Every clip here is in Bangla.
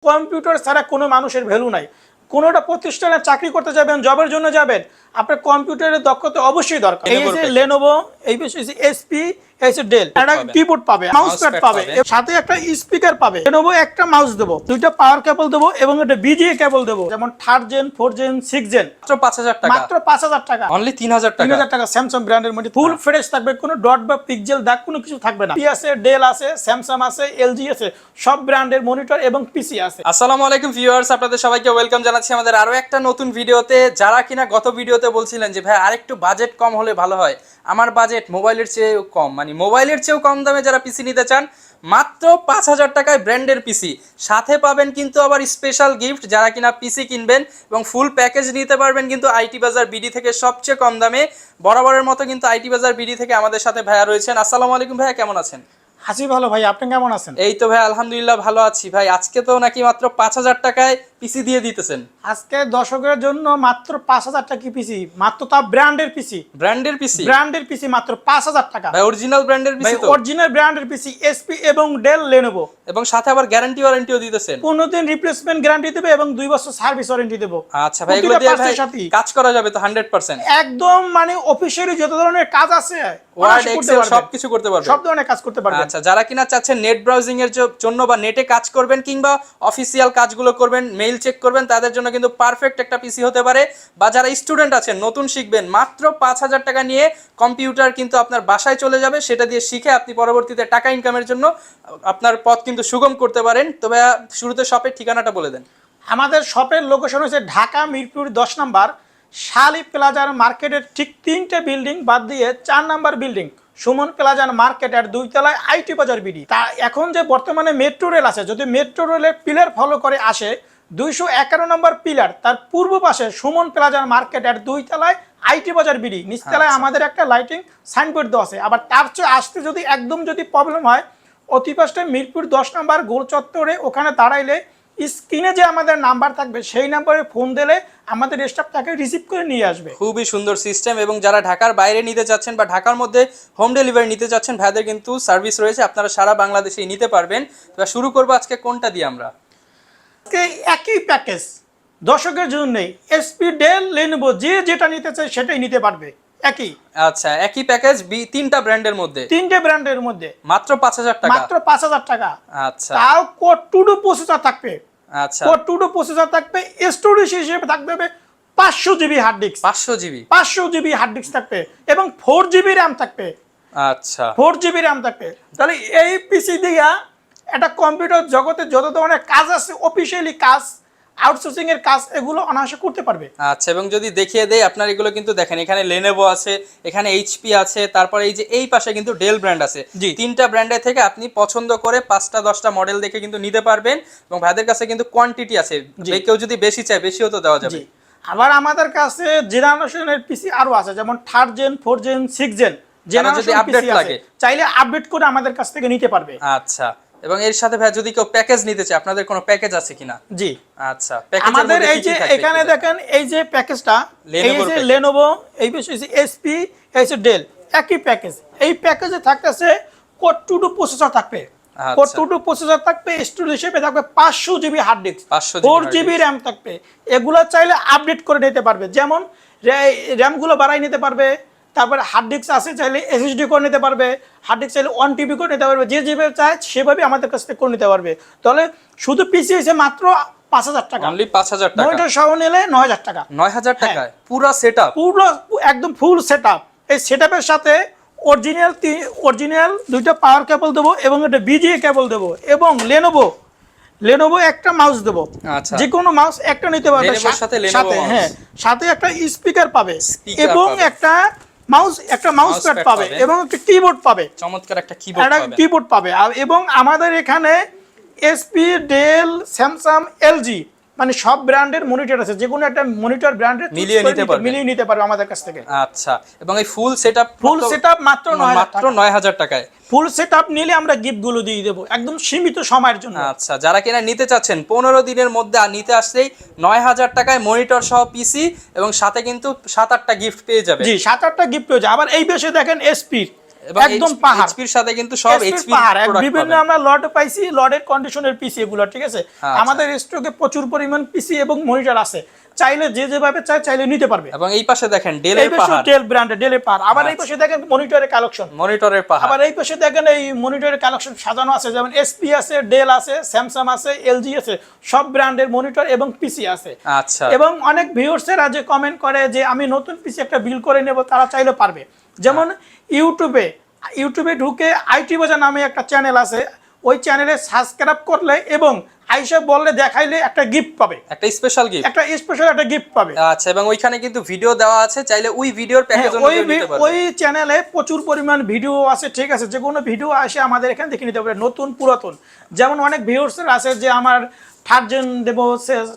কম্পিউটার ছাড়া কোনো মানুষের ভ্যালু নাই। কোনোটা প্রতিষ্ঠানে চাকরি করতে যাবেন, জবের জন্য যাবেন, আপনার কম্পিউটারের দক্ষতা অবশ্যই দরকার। এই যে লেনোভো, এই হচ্ছে এসপি, এই যে ডেল, একটা কিবোর্ড পাবে, মাউস প্যাড পাবে, সাথে একটা স্পিকার পাবে। লেনোভো একটা মাউস দেবো, দুইটা পাওয়ার কেবল দেবো এবং একটা বিজিএ কেবল দেবো, যেমন 3rd gen, 4th gen, 6th gen. মাত্র 5000 টাকা, মাত্র 5000 টাকা, অনলি 3000 টাকা। 3000 টাকা স্যামসাং ব্র্যান্ডের মধ্যে ফুল ফ্রেশ থাকবে, কোনো ডট বা পিক্সেল দাগ কোনো কিছু থাকবে না। আছে, ডেল আছে, স্যামসাং আছে, এলজি আছে, সব ব্র্যান্ডের মনিটর এবং পিসি আছে। আসসালামু আলাইকুম ভিউয়ার্স, আপনাদের সবাইকে ওয়েলকাম জানাচ্ছি আমাদের আরো একটা নতুন ভিডিওতে। যারা কিনা গত ভিডিওতে বলছিলেন যে ভাই আরেকটু বাজেট কম হলে ভালো হয়, আমার বাজেট মোবাইলের চেয়েও কম, মানে মোবাইলের চেয়েও কম দামে যারা পিসি নিতে চান, মাত্র 5000 টাকায় ব্র্যান্ডের পিসি, সাথে পাবেন কিন্তু আবার স্পেশাল গিফট। যারা কিনা পিসি কিনবেন এবং ফুল প্যাকেজ নিতে পারবেন কিন্তু আইটি বাজার বিডি থেকে সবচেয়ে কম দামে। বরাবরের মতো কিন্তু আইটি বাজার বিডি থেকে আমাদের সাথে ভাইয়া রয়েছেন। আসসালামু আলাইকুম ভাইয়া, কেমন আছেন? হাসি ভালো ভাই, আপনি কেমন আছেন? এই তো ভাই আলহামদুলিল্লাহ ভালো আছি ভাই। আজকে তো নাকি মাত্র 5000 টাকায় পিসি দিয়ে দিতেছেন। আজকে দর্শকের জন্য মাত্র 5000 টাকা পিসি, মাত্র তা ব্র্যান্ডের পিসি। ব্র্যান্ডের পিসি, ব্র্যান্ডের পিসি মাত্র 5000 টাকা ভাই। অরিজিনাল ব্র্যান্ডের পিসি তো? অরিজিনাল ব্র্যান্ডের পিসি, এসপি এবং ডেল, লেনোভো, এবং সাথে আবার গ্যারান্টি ওয়ারেন্টিও দিতেছেন। 15 দিন রিপ্লেসমেন্ট গ্যারান্টি দেবে এবং 2 বছর সার্ভিস ওয়ারেন্টি দেব। আচ্ছা ভাই, এগুলো দিয়ে ভাই কাজ করা যাবে তো 100%? একদম, মানে অফিসিয়ালি যত ধরনের কাজ আছে, ওয়ার্ড, এক্সেল সবকিছু করতে পারবে, সব ধরনের কাজ করতে পারবে। আচ্ছা, যারা কিনা চাচ্ছেন নেট ব্রাউজিং এর জন্য বা নেটে কাজ করবেন কিংবা অফিসিয়াল কাজগুলো করবেন, মেইল চেক করবেন, তাদের জন্য কিন্তু পারফেক্ট একটা পিসি হতে পারে। বা যারা স্টুডেন্ট আছেন, নতুন শিখবেন, মাত্র 5000 টাকা নিয়ে কম্পিউটার কিন্তু আপনার বাসায় চলে যাবে। সেটা দিয়ে শিখে আপনি পরবর্তীতে টাকা ইনকামের জন্য আপনার পথ কিন্তু সুগম করতে পারেন। তবে শুরুতে শপের ঠিকানাটা বলে দেন। আমাদের শপের লোকেশন হচ্ছে ঢাকা মিরপুর 10 নম্বর শালি প্লাজার মার্কেটের ঠিক 3টে বিল্ডিং বাদ দিয়ে 4 নম্বর বিল্ডিং সুমন প্লাজার মার্কেটের 2 তলায় আইটি বাজার বিডি। তা এখন যে বর্তমানে মেট্রো রেল আছে, যদি মেট্রো রেলের পিলার ফলো করে আসে 211 নম্বর পিলার, তার পূর্ব পাশে সুমন প্লাজার মার্কেটের 2 তলায় আইটি বাজার বিডি, নিচতলায় আমাদের একটা লাইটিং সাইনবোর্ড দেওয়া আছে। আবার তার চেয়ে আসতে যদি একদম যদি প্রবলেম হয়, অতি পাশে মিরপুর 10 নম্বর গোল চত্বরে, ওখানে দাঁড়াইলে স্ক্রিনে যে আমাদের নাম্বার থাকবে সেই নাম্বারে ফোন দিলে আমাদের স্টাফ তাকে রিসিভ করে নিয়ে আসবে। খুবই সুন্দর সিস্টেম। এবং যারা ঢাকার বাইরে নিতে চাচ্ছেন বা ঢাকার মধ্যে হোম ডেলিভারি নিতে চাচ্ছেন, ভাইদের কিন্তু সার্ভিস রয়েছে, আপনারা সারা বাংলাদেশেই নিতে পারবেন। তো শুরু করবো আজকে কোনটা দিয়ে আমরা? আজকে একই প্যাকেজ দর্শকের জন্যই, এসপি, ডেল, লেনোভো, যে যেটা নিতে চায় সেটাই নিতে পারবে। একই, আচ্ছা, একই প্যাকেজ, তিনটা ব্র্যান্ডের মধ্যে, 3টে ব্র্যান্ডের মধ্যে মাত্র 5000 টাকা, মাত্র 5000 টাকা। আচ্ছা, তাও কোড টু ডু প্রসেসর থাকবে। আচ্ছা, কোড টু ডু প্রসেসর থাকবে, স্টোরেজ হিসেবে থাকবে 500 GB hard disk, 500 GB hard disk থাকবে এবং 4 জিবি র্যাম থাকবে। আচ্ছা, 4 জিবি র্যাম থাকবে। তাহলে এই পিসি দিয়া একটা কম্পিউটার জগতে যত ধরনের কাজ আছে, অফিসিয়ালি কাজ, আউটসোর্সিং এর কাজ, এগুলো অনায়াসে করতে পারবে। আচ্ছা, এবং যদি দেখিয়ে দেই আপনার, এগুলো কিন্তু দেখেন, এখানে লেনোভো আছে, এখানে এইচপি আছে, তারপরে এই যে এই পাশে কিন্তু ডেল ব্র্যান্ড আছে। তিনটা ব্র্যান্ডের থেকে আপনি পছন্দ করে 5টা 10টা মডেল দেখে কিন্তু নিতে পারবেন। এবং ভাইদের কাছে কিন্তু কোয়ান্টিটি আছে, কেউ যদি বেশি চায় বেশিও তো দেওয়া যাবে। আবার আমাদের কাছে জেনারেশনের পিসি আরো আছে, যেমন 3rd gen, 4th gen, 6th gen, যদি আপডেট লাগে চাইলে আপডেট করে আমাদের কাছ থেকে নিতে পারবে। আচ্ছা, এবং এর সাথে ভাই যদি কেউ প্যাকেজ নিতে চায়, আপনাদের কোনো প্যাকেজ আছে কিনা? জি, আচ্ছা, আমাদের এই যে এখানে দেখেন, এই যে প্যাকেজটা, এই যে লেনোভো, এই হচ্ছে এসপি, এই যে ডেল, একই প্যাকেজ। এই প্যাকেজে থাকতেছে কোড টু ডু প্রসেসর থাকবে, কোড টু ডু প্রসেসর থাকবে, স্টোরেজ হিসেবে থাকবে 500 GB hard disk, 4 GB RAM থাকবে। এগুলো চাইলে আপডেট করে নিতে পারবে, যেমন র্যামগুলো বাড়াই নিতে পারবে। তারপরে হার্ড ডিস্ক আছে, চাইলে এসএসডি করে নিতে পারবে, হার্ড ডিস্ক চাইলে 1 টিবি করে নিতে পারবে, যে যেভাবে চায় সেভাবে আমাদের কাছ থেকে করে নিতে পারবে। তাহলে শুধু পিসি হয়েছে মাত্র 5000 টাকা, অনলি 5000 টাকা। মনিটর সহ নিলে 9000 টাকা। 9000 টাকায় পুরো সেটআপ, পুরো একদম ফুল সেটআপ। এই সেটআপের সাথে অরিজিনাল 2টা পাওয়ার কেবল দেবো এবং একটা বিজিএ কেবল দেবো এবং লেনোভো একটা মাউস দেবো। আচ্ছা, যে কোনো মাউস একটা নিতে পারবে, সাথে হ্যাঁ, সাথে একটা স্পিকার পাবে এবং একটা মাউস প্যাড পাবে এবং একটা কিবোর্ড পাবে, চমৎকার একটা কিবোর্ড পাবে। এবং আমাদের এখানে এসপি, ডেল, স্যামসাং, এলজি, মানে সব ব্র্যান্ডের মনিটর আছে, যে কোনো একটা মনিটর ব্র্যান্ডের মিলিয়ে নিতে পারবে আমাদের কাছ থেকে। আচ্ছা, এবং এই ফুল সেটআপ মাত্র 9000 টাকায়। ফুল সেটআপ নিলে আমরা গিফট গুলো দিয়ে দেবো একদম সীমিত সময়ের জন্য। আচ্ছা, যারা কিনা নিতে চাচ্ছেন 15 দিনের মধ্যে নিতে আসলেই 9000 টাকায় মনিটর সহ পিসি এবং সাথে কিন্তু 7-8টা গিফট পেয়ে যাবে। জি, 7-8টা গিফট পেয়ে যাবে। আবার এই বেশে দেখেন এসপি একদম পাহাড়। এইচপির সাথে কিন্তু সব এইচপি প্রোডাক্ট বিভিন্ন আমরা লট পাইছি, লটের কন্ডিশনের পিসি এগুলো, ঠিক আছে। আমাদের স্টকে প্রচুর পরিমাণ পিসি এবং মনিটর আছে, চাইলে যে যেভাবে চাইলে নিতে পারবে। এবং এই পাশে দেখেন ডেলের পাহাড়, ডেল ব্র্যান্ডের ডেলের পাহাড়। আবার এই পাশে দেখেন মনিটরের কালেকশন, মনিটরের পাহাড়। আবার এই পাশে দেখেন এই মনিটরের কালেকশন সাজানো আছে, যেমন এসপি আছে, ডেল আছে, স্যামসাং আছে, এলজি আছে, সব ব্র্যান্ডের মনিটর এবং পিসি আছে। আচ্ছা। এবং অনেক ভিউয়ার্সেরা যে কমেন্ট করে যে আমি নতুন পিসি একটা বিল করে নেব, তারা চাইলে পারবে। যেমন ইউটিউবে ঢুকে আইটি বাজার নামে একটা চ্যানেল আছে, ওই চ্যানেলে সাবস্ক্রাইব করলে এবং আইসা বললে দেখাইলে একটা গিফট পাবে, একটা স্পেশাল গিফট পাবে। আচ্ছা, এবং ওইখানে কিন্তু ভিডিও দেওয়া আছে, চাইলে ওই ভিডিওর প্যাকেজ অনুযায়ী নিতে পারবে। ওই চ্যানেলে প্রচুর পরিমাণ ভিডিও আছে, ঠিক আছে, যে কোনো ভিডিও আসে আমাদের এখানে দেখে নিতে পারে, নতুন পুরাতন। যেমন অনেক ভিউয়ার্সের আছে যে আমার 3rd জেন দেবো,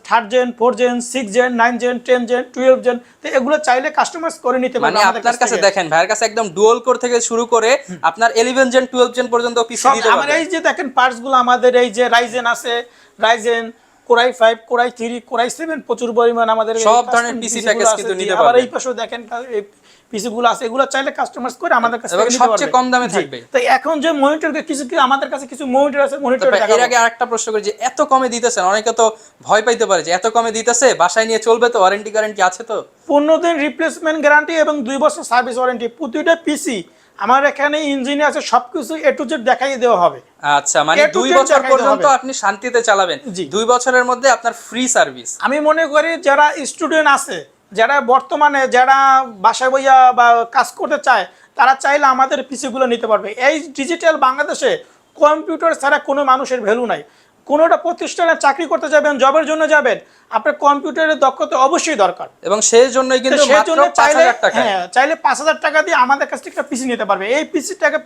3rd gen, 4th gen, 6th gen, 9th gen, 10th gen, 12th gen, তো এগুলো চাইলে কাস্টমাইজ করে নিতে পারবে। মানে আপনার কাছে দেখেন ভাইয়ের কাছে একদম ডুয়াল কোর থেকে শুরু করে আপনার 11 জেন 12 জেন পর্যন্ত পিসি দিতে পারবে। আমার এই যে দেখেন পার্টস গুলো, আমাদের এই যে রাইজেন আছে, রাইজেন কোরাই 5, কোরাই 3, কোরাই 7, প্রচুর পরিমাণ আমাদের সব ধরনের পিসি প্যাকেজ কিন্তু নিতে পারবে। আবার এই পাশেও দেখেন এই পিসি গুলো আছে, এগুলো চাইলে কাস্টমাইজ করে আমাদের কাছে নিতে পারবে, সবচেয়ে কম দামে থাকবে। তো এখন যে মনিটর কিছু আমাদের কাছে কিছু মনিটর আছে, মনিটর এর আগে আরেকটা প্রশ্ন করি, যে এত কমে দিতেছেন, অনেকে তো ভয় পাইতে পারে যে এত কমে দিতেছে, বাসায় নিয়ে চলবে তো, ওয়ারেন্টি গ্যারান্টি আছে তো? 15 দিন রিপ্লেসমেন্ট গ্যারান্টি এবং 2 বছর সার্ভিস ওয়ারেন্টি। প্রতিটা পিসি আমার এখানে ইঞ্জিনে আছে, সবকিছু এ টু জেড দেখাই দেওয়া হবে। আচ্ছা, মানে 2 বছর পর্যন্ত আপনি শান্তিতে চালাবেন, 2 বছরের মধ্যে আপনার ফ্রি সার্ভিস। আমি মনে করি যারা স্টুডেন্ট আছে, যারা বর্তমানে যারা বাসায় বইয়া বা কাজ করতে চায়, তারা চাইলে আমাদের পিসিগুলো নিতে পারবে। এই ডিজিটাল বাংলাদেশে কম্পিউটার ছাড়া কোনো মানুষের ভ্যালু নাই। কোনোটা প্রতিষ্ঠানে চাকরি করতে যাবেন, জবের জন্য যাবেন, আপনার কম্পিউটারের দক্ষতা অবশ্যই দরকার, এবং সেই জন্যই কিন্তু মাত্র 5000 টাকা, চাইলে 5000 টাকা দিয়ে আমাদের কাছ থেকে একটা পিসি নিতে পারবে। এই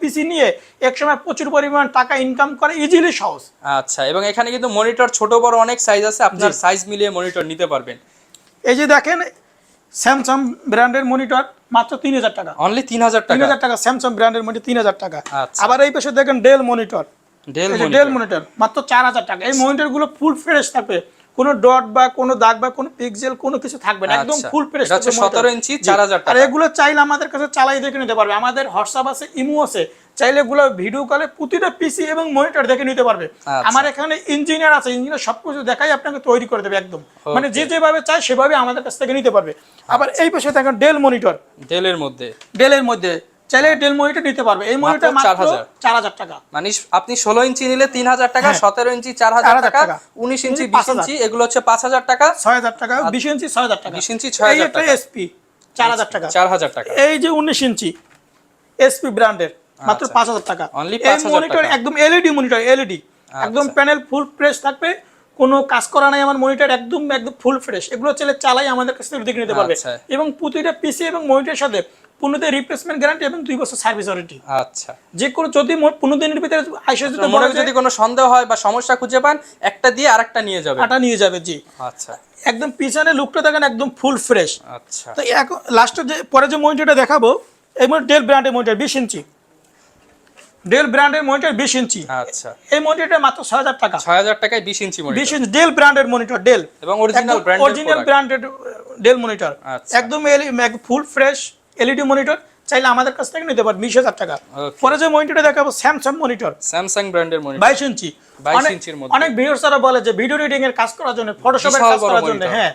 পিসি নিয়ে একসময় প্রচুর পরিমাণ টাকা ইনকাম করে, ইজিলি সহজ। আচ্ছা, এবং এখানে কিন্তু মনিটর ছোট বড় অনেক সাইজ আছে, আপনার সাইজ মিলিয়ে মনিটর নিতে পারবেন। এই যে দেখেন স্যামসাং ব্র্যান্ডের মনিটর মাত্র 3000 টাকা, অনলি 3000 টাকা, 3000 টাকা স্যামসাং ব্র্যান্ডের মনিটর 3000 টাকা। আচ্ছা। আবার এই পাশে দেখেন ডেল মনিটর মাত্র 4000 টাকা। এই মনিটর গুলো ফুল ফ্রেশ থাকবে, কোনো ডট বা কোনো দাগ বা কোনো পিক্সেল কোনো কিছু থাকবে না, একদম ফুল ফ্রেশ। 17 ইঞ্চি 4000 টাকা। আর এগুলো চাইলে আমাদের কাছে চালাই দেখে নিতে পারবে, আমাদের হোয়াটসঅ্যাপ আছে, ইমো আছে, চাইলে এগুলো ভিডিও কলে প্রতিটা পিসি এবং মনিটর দেখে নিতে পারবে। আমার এখানে ইঞ্জিনিয়ার আছে, ইঞ্জিনিয়ার সবকিছু দেখাই আপনাকে তৈরি করে দেবে একদম, মানে যে যেভাবে চাই সেভাবে আমাদের কাছ থেকে নিতে পারবে। আবার এই পাশে দেখেন ডেল মনিটর, ডেলের মধ্যে চাইলে ডেল মনিটর নিতে পারবে। এই মনিটর মাত্র 4000 টাকা। মানে আপনি 16 ইঞ্চি নিলে 3000 টাকা, 17 ইঞ্চি 4000 টাকা, 19 ইঞ্চি 20 ইঞ্চি এগুলো হচ্ছে 5000 টাকা, 6000 টাকা, 20 ইঞ্চি 6000 টাকা, 20 ইঞ্চি 6000 টাকা, এসপি 4000 টাকা, 4000 টাকা। এই যে 19 ইঞ্চি এসপি ব্র্যান্ডের মাত্র 5000 টাকা। এই মনিটর একদম এলইডি মনিটর, এলইডি একদম প্যানেল ফুল ফ্রেশ থাকবে, কোনো কাজ করা নাই আমার মনিটর, একদম ফুল ফ্রেশ। এগুলো চালাই আমাদের কাছ থেকে দেখে নিতে পারবে। এবং প্রতিটা পিসি এবং মনিটরের সাথে 15 দিন রিপ্লেসমেন্ট গ্যারান্টি এবং 2 বছর সার্ভিস ওয়ারেন্টি। আচ্ছা, যে কোনো যদি 15 দিনের ভিতরে যদি কোনো সন্দেহ হয় বা সমস্যা খুঁজে পান, একটা দিয়ে আরেকটা নিয়ে যাবে। জি। আচ্ছা, একদম পিছনে লুকটা দেখেন একদম ফুল ফ্রেশ। আচ্ছা, তো এখন লাস্টে যে পরে যে মনিটরটা দেখাবো, এই ডেল ব্র্যান্ডের মনিটর 20 ইঞ্চি, ডেল ব্র্যান্ডের মনিটর 20 ইঞ্চি। আচ্ছা, এই মনিটরটা মাত্র 6000 টাকা, 6000 টাকায় 20 ইঞ্চি মনিটর, 20 ইঞ্চি ডেল ব্র্যান্ডের মনিটর, ডেল এবং অরিজিনাল ব্র্যান্ডেড ডেল মনিটর, একদম ফুল ফ্রেশ এলইডি মনিটর। চাইলে আমাদের কাছ থেকে নিতে পারবে 20000 টাকা। পরে যে মনিটরটা দেখাবো স্যামসাং মনিটর, স্যামসাং ব্র্যান্ডের মনিটর 22 ইঞ্চি। 22 ইঞ্চির মধ্যে অনেক ভিউয়ার্সরা বলে যে ভিডিও এডিটিং এর কাজ করার জন্য, ফটোশপের কাজ করার জন্য, হ্যাঁ,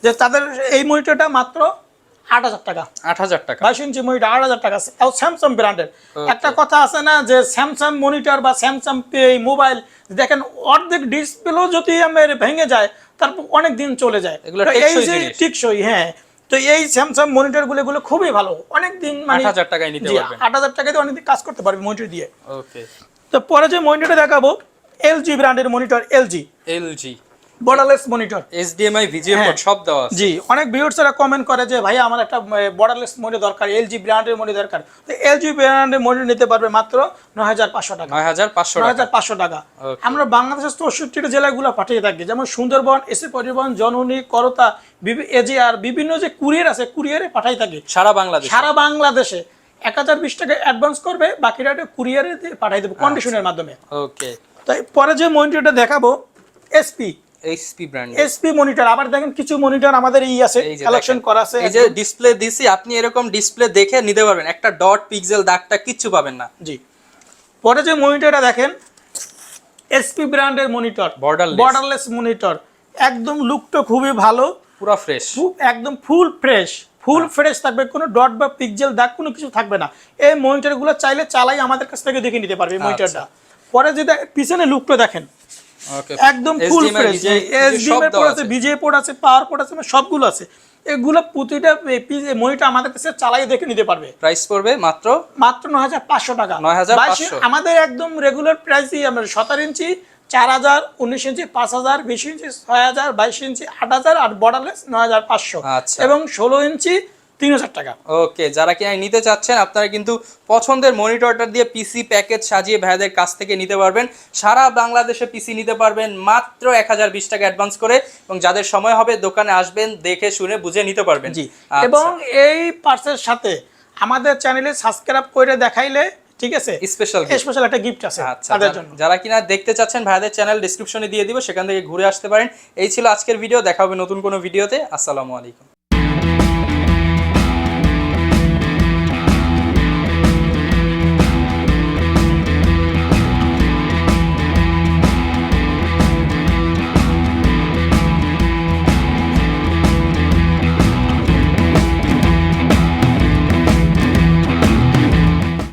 যে তাদের এই মনিটরটা মাত্র 8000 টাকা, 8000 টাকা, 22 ইঞ্চি মনিটর 8000 টাকা। তাও স্যামসাং ব্র্যান্ডের। একটা কথা আছে না যে স্যামসাং মনিটর বা স্যামসাং মোবাইল দেখেন অর্ধেক ডিসপ্লেও যদি আমার ভেঙে যায়, তারপর অনেক দিন চলে যায়, এই যে টিকসই। হ্যাঁ, তো এই স্যামসাং মনিটর গুলো খুবই ভালো, অনেক দিন, মানে 8000 টাকায় নিতে পারবেন, 8000 টাকায় অনেক দিন কাজ করতে পারবে মনিটর দিয়ে। ওকে, তো পরে যে মনিটরটা দেখাবো এলজি ব্র্যান্ডের monitor, LG borderless monitor, HDMI VGA port সব দেওয়া আছে। জি, অনেক ভিউয়ার্সরা কমেন্ট করে যে ভাই আমার একটা বর্ডারলেস মনিটর দরকার, এলজি ব্র্যান্ডের মনিটর দরকার। তো এলজি ব্র্যান্ডের মনিটর নিতে পারবে মাত্র 9500 টাকা, 9500 টাকা। আমরা বাংলাদেশের 64টি জেলাগুলো পাঠিয়ে থাকি, যেমন সুন্দরবন, এসি পরিবহন, জননী, করতা, এজিআর, বিভিন্ন যে কুরিয়ার আছে, কুরিয়ারে পাঠাই থাকি সারা বাংলাদেশে। 1020 টাকা অ্যাডভান্স করবে, বাকিটা কুরিয়ারে পাঠিয়ে দেবো কন্ডিশনের মাধ্যমে। ওকে, তাই পরে যে মনিটরটা দেখাবো SP HP brand SP monitor. আবার দেখেন কিছু মনিটর আমাদের আছে, কালেকশন করা আছে। এই যে ডিসপ্লে দিছি, আপনি এরকম ডিসপ্লে দেখে নিতে পারবেন, একটা ডট পিক্সেল দাগটা কিচ্ছু পাবেন না। জি। পরে যে মনিটরটা দেখেন এসপি ব্র্যান্ডের মনিটর, বর্ডারলেস মনিটর, একদম লুকটা খুবই ভালো, পুরো ফ্রেশ, একদম ফুল ফ্রেশ থাকবে, কোনো ডট বা পিক্সেল দাগ কোনো কিছু থাকবে না। এই মনিটরগুলো চাইলে চালাই আমাদের কাছ থেকে দেখে নিতে পারবে মনিটরটা। পরে যে পিছনে লুকটা দেখেন একদম ফুল ফ্রেশ, এইচডিএমআই পোর্ট আছে, বিজিএ পোর্ট আছে, পাওয়ার পোর্ট আছে, সবগুলো আছে। এগুলো প্রতিটা মনিটর আমাদের কাছে চালাই দেখে নিতে পারবে। প্রাইস পড়বে মাত্র ৯৫০০ টাকা। ৯৫০০। আমাদের একদম রেগুলার প্রাইসই আমরা ১৭ ইঞ্চি ৪০০০, ১৯ ইঞ্চি ৫০০০, ২০ ইঞ্চি ৬০০০, ২২ ইঞ্চি ৮০০০ আর বর্ডারলেস ৯৫০০ এবং ১৬ ইঞ্চি ৩০০০ টাকা। ওকে, যারা কিনা নিতে চাচ্ছেন আপনারা কিন্তু পছন্দের মনিটরটা দিয়ে পিসি প্যাকেজ সাজিয়ে ভাইদের কাছ থেকে নিতে পারবেন। সারা বাংলাদেশে পিসি নিতে পারবেন মাত্র ১০২০ টাকা অ্যাডভান্স করে, এবং যাদের সময় হবে দোকানে আসবেন, দেখে শুনে বুঝে নিতে পারবেন। জি, এবং এই পার্সের সাথে আমাদের চ্যানেলে সাবস্ক্রাইব করে দেখাইলে ঠিক আছে স্পেশাল একটা গিফট আছে তাদের জন্য। যারা কিনা দেখতে চাচ্ছেন ভাইদের চ্যানেল ডেসক্রিপশনে দিয়ে দিব, সেখান থেকে ঘুরে আসতে পারেন। এই ছিল আজকের ভিডিও, দেখা হবে নতুন কোনো ভিডিওতে। আসসালামু আলাইকুম।